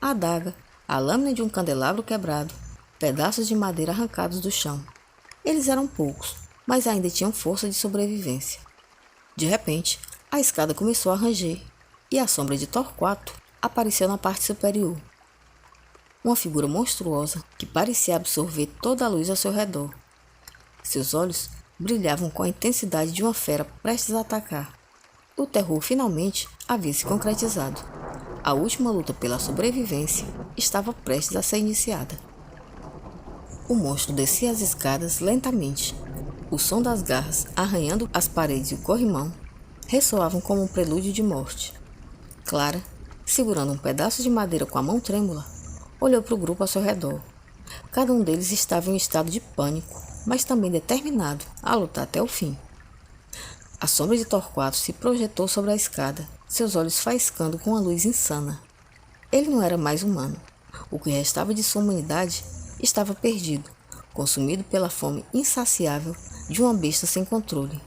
A adaga, a lâmina de um candelabro quebrado, pedaços de madeira arrancados do chão. Eles eram poucos, mas ainda tinham força de sobrevivência. De repente, a escada começou a ranger, e a sombra de Torquato apareceu na parte superior. Uma figura monstruosa que parecia absorver toda a luz ao seu redor. Seus olhos brilhavam com a intensidade de uma fera prestes a atacar. O terror finalmente havia se concretizado. A última luta pela sobrevivência estava prestes a ser iniciada. O monstro descia as escadas lentamente. O som das garras arranhando as paredes e o corrimão ressoavam como um prelúdio de morte. Clara, segurando um pedaço de madeira com a mão trêmula, olhou para o grupo ao seu redor. Cada um deles estava em um estado de pânico, mas também determinado a lutar até o fim. A sombra de Torquato se projetou sobre a escada, seus olhos faiscando com uma luz insana. Ele não era mais humano. O que restava de sua humanidade estava perdido, consumido pela fome insaciável de uma besta sem controle.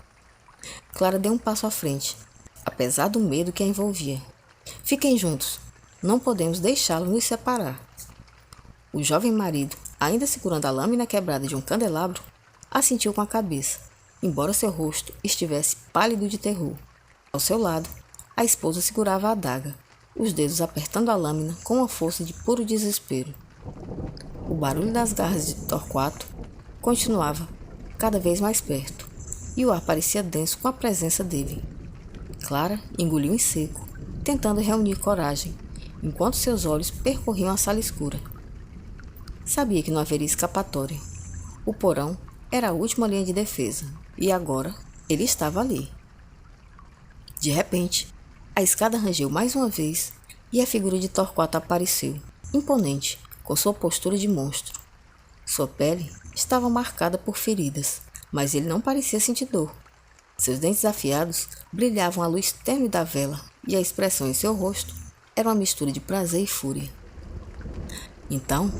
Clara deu um passo à frente, apesar do medo que a envolvia. Fiquem juntos, não podemos deixá-lo nos separar. O jovem marido, ainda segurando a lâmina quebrada de um candelabro, assentiu com a cabeça, embora seu rosto estivesse pálido de terror. Ao seu lado, a esposa segurava a adaga, os dedos apertando a lâmina com uma força de puro desespero. O barulho das garras de Torquato continuava cada vez mais perto, e o ar parecia denso com a presença dele. Clara engoliu em seco, tentando reunir coragem, enquanto seus olhos percorriam a sala escura. Sabia que não haveria escapatória. O porão era a última linha de defesa, e agora ele estava ali. De repente, a escada rangeu mais uma vez, e a figura de Torquato apareceu, imponente, com sua postura de monstro. Sua pele estava marcada por feridas, mas ele não parecia sentir dor. Seus dentes afiados brilhavam à luz tênue da vela, e a expressão em seu rosto era uma mistura de prazer e fúria. Então,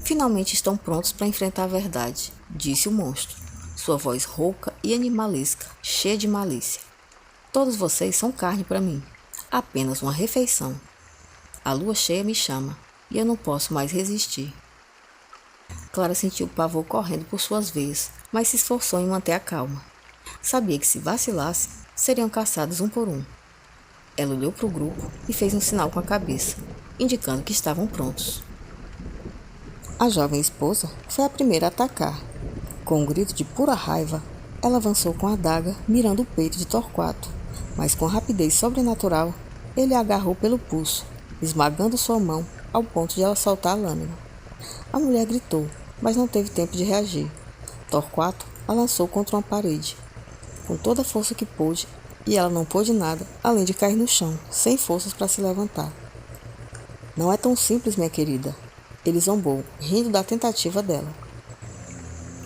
finalmente estão prontos para enfrentar a verdade, disse o monstro, sua voz rouca e animalesca, cheia de malícia. Todos vocês são carne para mim, apenas uma refeição. A lua cheia me chama, e eu não posso mais resistir. Clara sentiu o pavor correndo por suas veias, mas se esforçou em manter a calma. Sabia que se vacilasse, seriam caçados um por um. Ela olhou para o grupo e fez um sinal com a cabeça, indicando que estavam prontos. A jovem esposa foi a primeira a atacar. Com um grito de pura raiva, ela avançou com a adaga, mirando o peito de Torquato, mas com rapidez sobrenatural, ele a agarrou pelo pulso, esmagando sua mão ao ponto de ela soltar a lâmina. A mulher gritou, mas não teve tempo de reagir. Torquato a lançou contra uma parede, com toda a força que pôde, e ela não pôde nada, além de cair no chão, sem forças para se levantar. Não é tão simples, minha querida. Ele zombou, rindo da tentativa dela.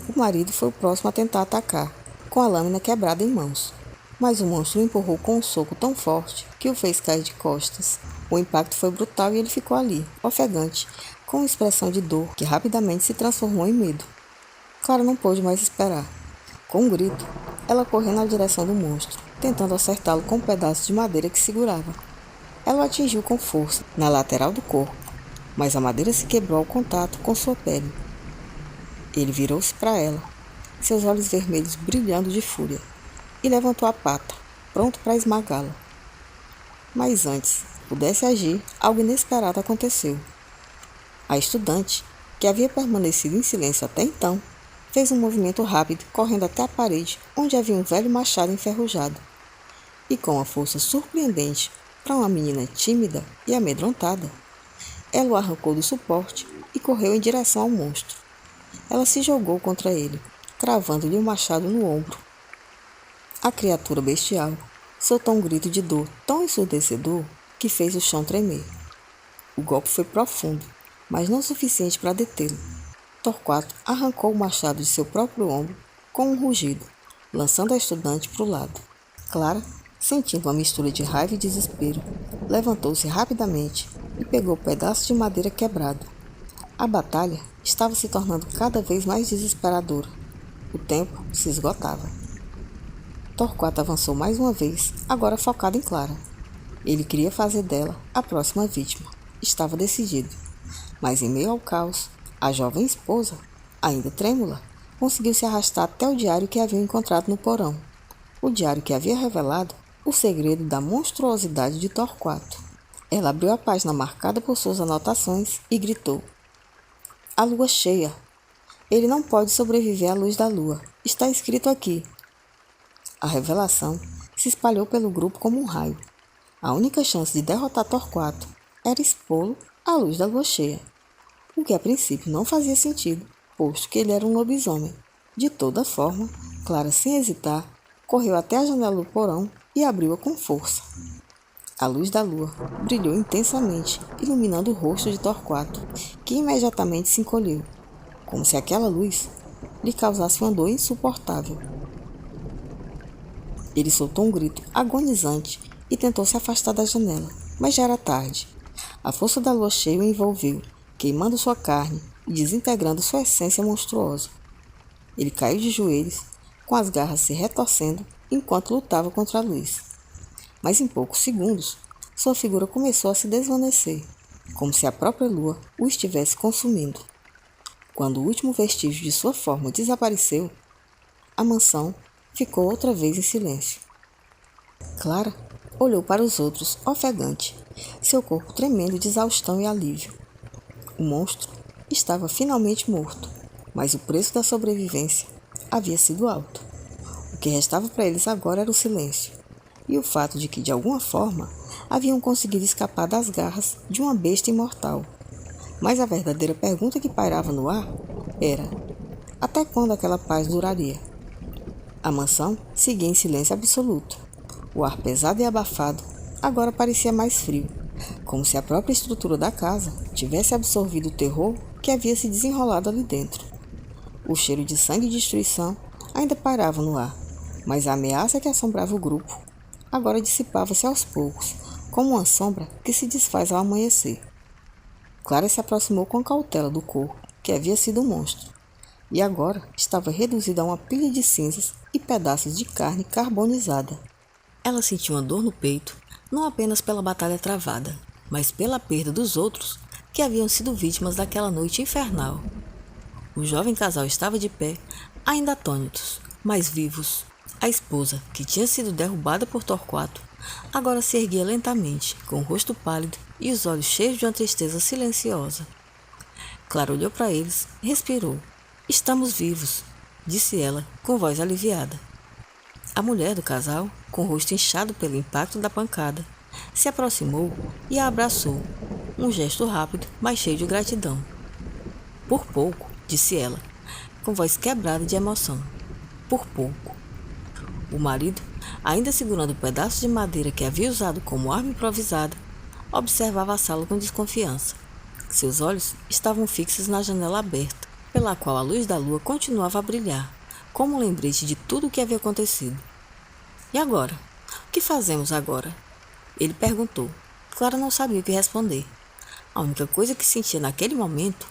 O marido foi o próximo a tentar atacar, com a lâmina quebrada em mãos. Mas o monstro o empurrou com um soco tão forte que o fez cair de costas. O impacto foi brutal e ele ficou ali, ofegante, com uma expressão de dor que rapidamente se transformou em medo. Clara não pôde mais esperar. Com um grito, ela correu na direção do monstro, tentando acertá-lo com um pedaço de madeira que segurava. Ela o atingiu com força, na lateral do corpo, mas a madeira se quebrou ao contato com sua pele. Ele virou-se para ela, seus olhos vermelhos brilhando de fúria, e levantou a pata, pronto para esmagá-la. Mas antes pudesse agir, algo inesperado aconteceu. A estudante, que havia permanecido em silêncio até então, fez um movimento rápido, correndo até a parede, onde havia um velho machado enferrujado. E com uma força surpreendente para uma menina tímida e amedrontada, ela o arrancou do suporte e correu em direção ao monstro. Ela se jogou contra ele, cravando-lhe o machado no ombro. A criatura bestial soltou um grito de dor tão ensurdecedor que fez o chão tremer. O golpe foi profundo, mas não suficiente para detê-lo. Torquato arrancou o machado de seu próprio ombro com um rugido, lançando a estudante para o lado. Clara, sentindo uma mistura de raiva e desespero, levantou-se rapidamente e pegou o pedaço de madeira quebrado. A batalha estava se tornando cada vez mais desesperadora. O tempo se esgotava. Torquato avançou mais uma vez, agora focado em Clara. Ele queria fazer dela a próxima vítima. Estava decidido. Mas em meio ao caos, a jovem esposa, ainda trêmula, conseguiu se arrastar até o diário que havia encontrado no porão. O diário que havia revelado o segredo da monstruosidade de Torquato. Ela abriu a página marcada por suas anotações e gritou: "A lua cheia! Ele não pode sobreviver à luz da lua. Está escrito aqui." A revelação se espalhou pelo grupo como um raio. A única chance de derrotar Torquato era expô-lo à luz da lua cheia, o que a princípio não fazia sentido, posto que ele era um lobisomem. De toda forma, Clara, sem hesitar, correu até a janela do porão e abriu-a com força. A luz da lua brilhou intensamente, iluminando o rosto de Torquato, que imediatamente se encolheu, como se aquela luz lhe causasse uma dor insuportável. Ele soltou um grito agonizante e tentou se afastar da janela, mas já era tarde. A força da lua cheia o envolveu, queimando sua carne e desintegrando sua essência monstruosa. Ele caiu de joelhos, com as garras se retorcendo enquanto lutava contra a luz. Mas em poucos segundos, sua figura começou a se desvanecer, como se a própria lua o estivesse consumindo. Quando o último vestígio de sua forma desapareceu, a mansão ficou outra vez em silêncio. Clara olhou para os outros, ofegante, seu corpo tremendo de exaustão e alívio. O monstro estava finalmente morto, mas o preço da sobrevivência havia sido alto. O que restava para eles agora era o silêncio, e o fato de que, de alguma forma, haviam conseguido escapar das garras de uma besta imortal. Mas a verdadeira pergunta que pairava no ar era: até quando aquela paz duraria? A mansão seguia em silêncio absoluto. O ar pesado e abafado agora parecia mais frio, como se a própria estrutura da casa tivesse absorvido o terror que havia se desenrolado ali dentro. O cheiro de sangue e destruição ainda pairava no ar, mas a ameaça que assombrava o grupo agora dissipava-se aos poucos, como uma sombra que se desfaz ao amanhecer. Clara se aproximou com cautela do corpo, que havia sido um monstro, e agora estava reduzido a uma pilha de cinzas e pedaços de carne carbonizada. Ela sentiu uma dor no peito, não apenas pela batalha travada, mas pela perda dos outros que haviam sido vítimas daquela noite infernal. O jovem casal estava de pé, ainda atônitos, mas vivos. A esposa, que tinha sido derrubada por Torquato, agora se erguia lentamente, com o rosto pálido e os olhos cheios de uma tristeza silenciosa. Clara olhou para eles, respirou. "Estamos vivos", disse ela, com voz aliviada. A mulher do casal, com o rosto inchado pelo impacto da pancada, se aproximou e a abraçou, um gesto rápido, mas cheio de gratidão. "Por pouco", disse ela, com voz quebrada de emoção. "Por pouco." O marido, ainda segurando o pedaço de madeira que havia usado como arma improvisada, observava a sala com desconfiança. Seus olhos estavam fixos na janela aberta, pela qual a luz da lua continuava a brilhar, como um lembrete de tudo o que havia acontecido. "E agora? O que fazemos agora?" Ele perguntou. Clara não sabia o que responder. A única coisa que sentia naquele momento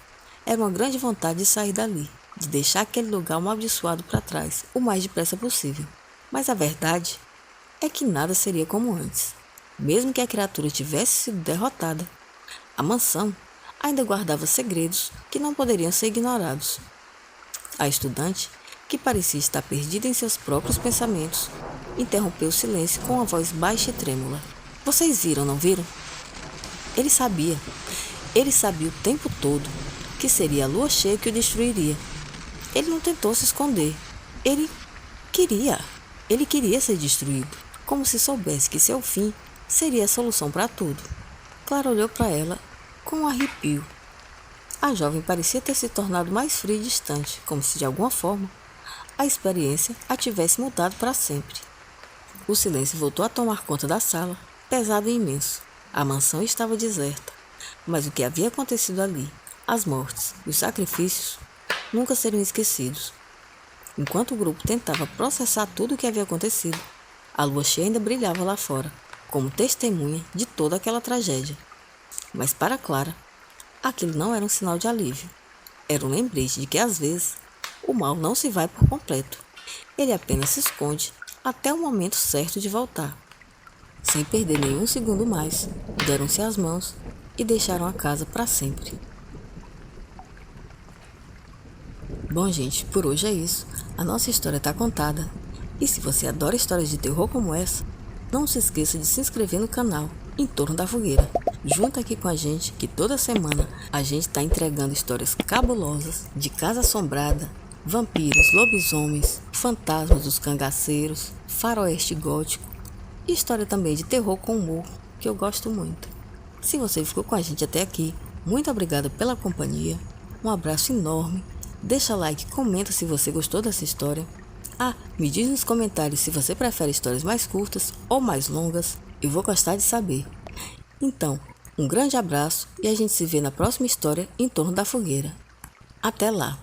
era uma grande vontade de sair dali, de deixar aquele lugar amaldiçoado para trás o mais depressa possível. Mas a verdade é que nada seria como antes. Mesmo que a criatura tivesse sido derrotada, a mansão ainda guardava segredos que não poderiam ser ignorados. A estudante, que parecia estar perdida em seus próprios pensamentos, interrompeu o silêncio com uma voz baixa e trêmula. "Vocês viram, não viram?" Ele sabia o tempo todo que seria a lua cheia que o destruiria. Ele não tentou se esconder. Ele queria ser destruído, como se soubesse que seu fim seria a solução para tudo. Clara olhou para ela com um arrepio. A jovem parecia ter se tornado mais fria e distante, como se de alguma forma a experiência a tivesse mudado para sempre. O silêncio voltou a tomar conta da sala, pesado e imenso. A mansão estava deserta, mas o que havia acontecido ali, as mortes e os sacrifícios, nunca seriam esquecidos. Enquanto o grupo tentava processar tudo o que havia acontecido, a lua cheia ainda brilhava lá fora, como testemunha de toda aquela tragédia. Mas para Clara, aquilo não era um sinal de alívio. Era um lembrete de que, às vezes, o mal não se vai por completo. Ele apenas se esconde até o momento certo de voltar. Sem perder nenhum segundo mais, deram-se as mãos e deixaram a casa para sempre. Bom, gente, por hoje é isso. A nossa história está contada. E se você adora histórias de terror como essa, não se esqueça de se inscrever no canal Em Torno da Fogueira. Junta aqui com a gente que toda semana a gente está entregando histórias cabulosas de casa assombrada, vampiros, lobisomens, fantasmas dos cangaceiros, faroeste gótico e história também de terror com humor, que eu gosto muito. Se você ficou com a gente até aqui, muito obrigada pela companhia, um abraço enorme, deixa like, comenta se você gostou dessa história. Me diz nos comentários se você prefere histórias mais curtas ou mais longas, eu vou gostar de saber. Então, um grande abraço e a gente se vê na próxima história Em Torno da Fogueira. Até lá!